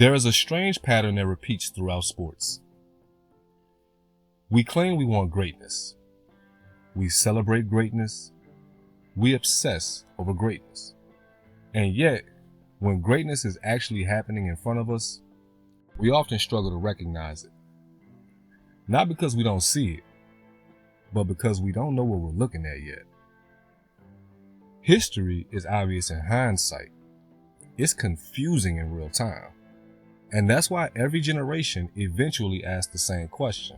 There is a strange pattern that repeats throughout sports. We claim we want greatness. We celebrate greatness. We obsess over greatness. And yet, when greatness is actually happening in front of us, we often struggle to recognize it. Not because we don't see it, but because we don't know what we're looking at yet. History is obvious in hindsight. It's confusing in real time. And that's why every generation eventually asks the same question.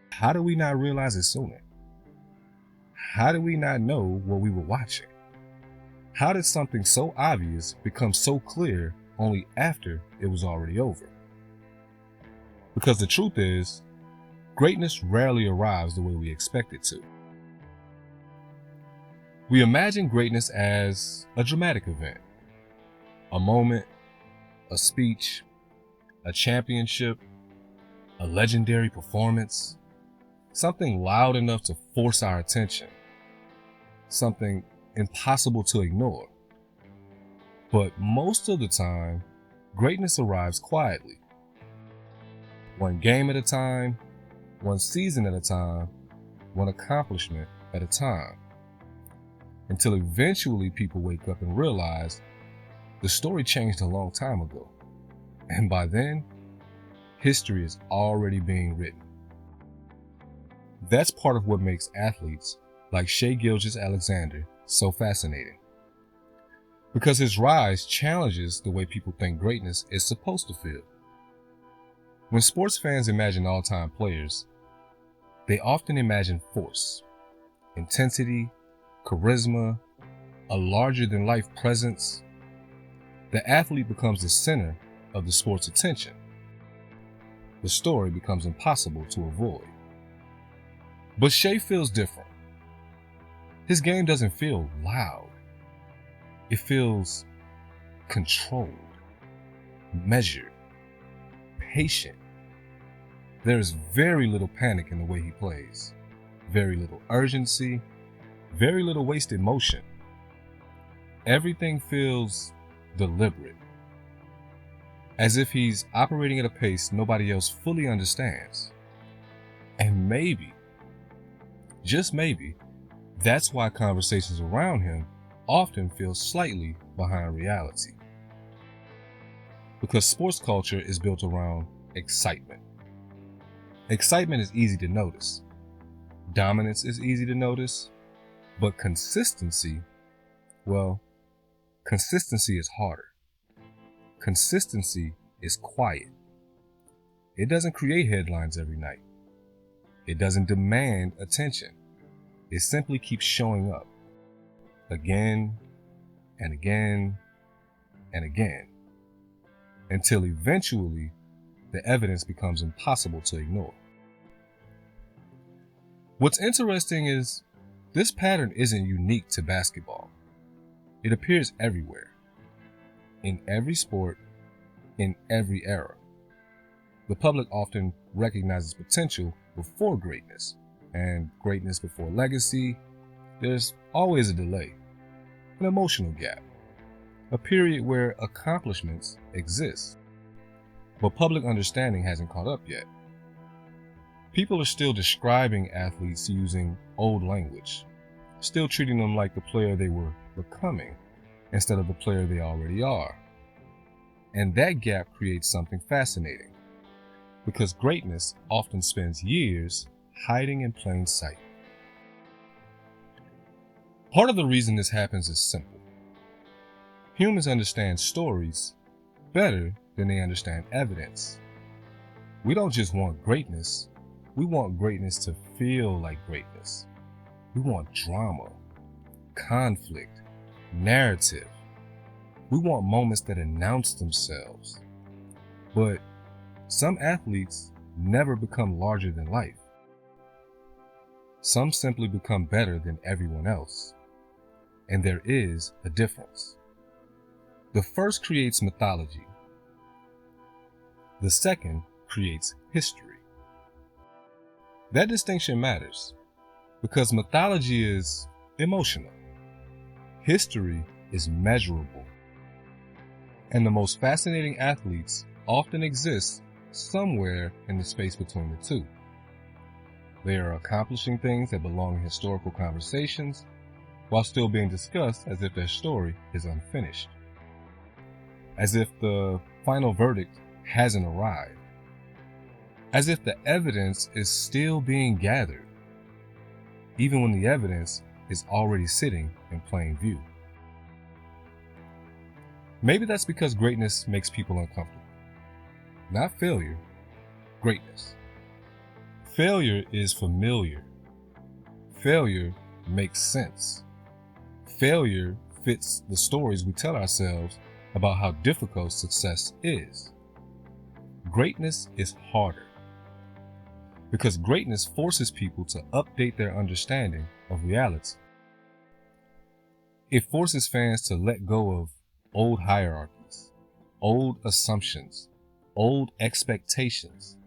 How do we not realize it sooner? How do we not know what we were watching? How did something so obvious become so clear only after it was already over? Because the truth is, greatness rarely arrives the way we expect it to. We imagine greatness as a dramatic event, a moment, a speech, a championship, a legendary performance, something loud enough to force our attention, something impossible to ignore. But most of the time, greatness arrives quietly. One game at a time, one season at a time, one accomplishment at a time. Until eventually people wake up and realize the story changed a long time ago. And by then, history is already being written. That's part of what makes athletes like Shai Gilgeous-Alexander so fascinating. Because his rise challenges the way people think greatness is supposed to feel. When sports fans imagine all-time players, they often imagine force, intensity, charisma, a larger-than-life presence. The athlete becomes the center of the sport's attention. The story becomes impossible to avoid. But Shai feels different. His game doesn't feel loud. It feels controlled, measured, patient. There's very little panic in the way he plays, very little urgency, very little wasted motion. Everything feels deliberate, as if he's operating at a pace nobody else fully understands. And maybe, just maybe, that's why conversations around him often feel slightly behind reality. Because sports culture is built around excitement. Excitement is easy to notice. Dominance is easy to notice. But consistency, well, consistency is harder. Consistency is quiet. It doesn't create headlines every night. It doesn't demand attention. It simply keeps showing up again and again and again until eventually the evidence becomes impossible to ignore. What's interesting is this pattern isn't unique to basketball. It appears everywhere, in every sport, in every era. The public often recognizes potential before greatness, and greatness before legacy. There's always a delay, an emotional gap, a period where accomplishments exist, but public understanding hasn't caught up yet. People are still describing athletes using old language, still treating them like the player they were becoming instead of the player they already are. And that gap creates something fascinating, because greatness often spends years hiding in plain sight. Part of the reason this happens is simple. Humans understand stories better than they understand evidence. We don't just want greatness, we want greatness to feel like greatness. We want drama, conflict, narrative. We want moments that announce themselves. But some athletes never become larger than life. Some simply become better than everyone else. And there is a difference. The first creates mythology. The second creates history. That distinction matters because mythology is emotional. History is measurable. And the most fascinating athletes often exist somewhere in the space between the two. They are accomplishing things that belong in historical conversations while still being discussed as if their story is unfinished. As if the final verdict hasn't arrived. As if the evidence is still being gathered, even when the evidence is already sitting in plain view. Maybe that's because greatness makes people uncomfortable. Not failure, greatness. Failure is familiar. Failure makes sense. Failure fits the stories we tell ourselves about how difficult success is. Greatness is harder because greatness forces people to update their understanding of reality. It forces fans to let go of old hierarchies, old assumptions, old expectations,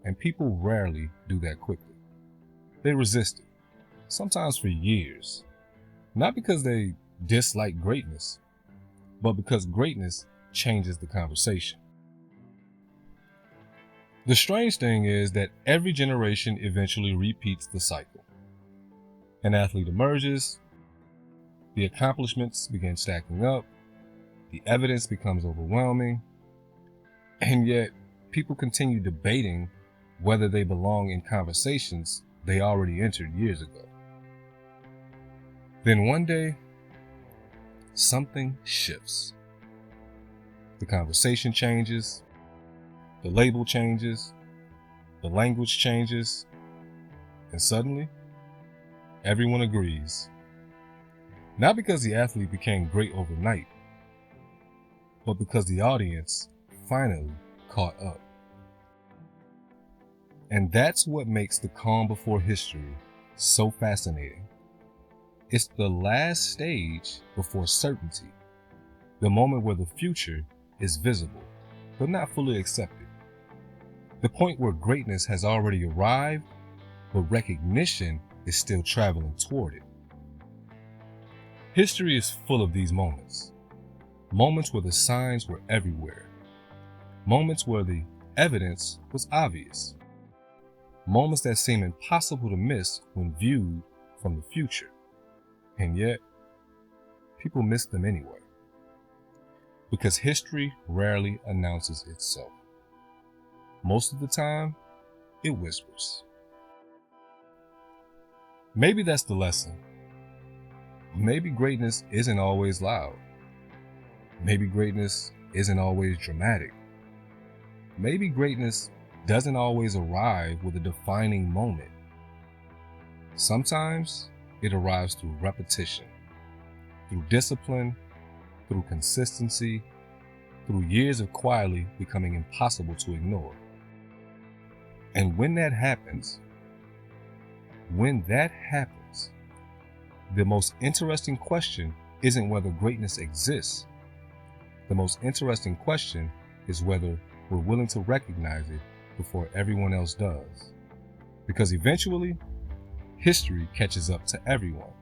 and people rarely do that quickly. They resist it, sometimes for years, not because they dislike greatness, but because greatness changes the conversation. The strange thing is that every generation eventually repeats the cycle. An athlete emerges, the accomplishments begin stacking up, the evidence becomes overwhelming, and yet people continue debating whether they belong in conversations they already entered years ago. Then one day, something shifts. The conversation changes, the label changes, the language changes, and suddenly, everyone agrees. Not because the athlete became great overnight, but because the audience finally caught up. And that's what makes the calm before history so fascinating. It's the last stage before certainty, the moment where the future is visible, but not fully accepted. The point where greatness has already arrived, but recognition is still traveling toward it. History is full of these moments. Moments where the signs were everywhere. Moments where the evidence was obvious. Moments that seem impossible to miss when viewed from the future. And yet, people miss them anyway. Because history rarely announces itself. Most of the time, it whispers. Maybe that's the lesson. Maybe greatness isn't always loud. Maybe greatness isn't always dramatic. Maybe greatness doesn't always arrive with a defining moment. Sometimes it arrives through repetition, through discipline, through consistency, through years of quietly becoming impossible to ignore. And when that happens, the most interesting question isn't whether greatness exists. The most interesting question is whether we're willing to recognize it before everyone else does. Because eventually, history catches up to everyone.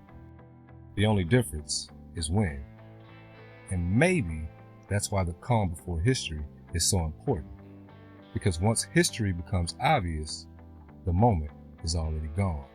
The only difference is when. And maybe that's why the calm before history is so important. Because once history becomes obvious, the moment is already gone.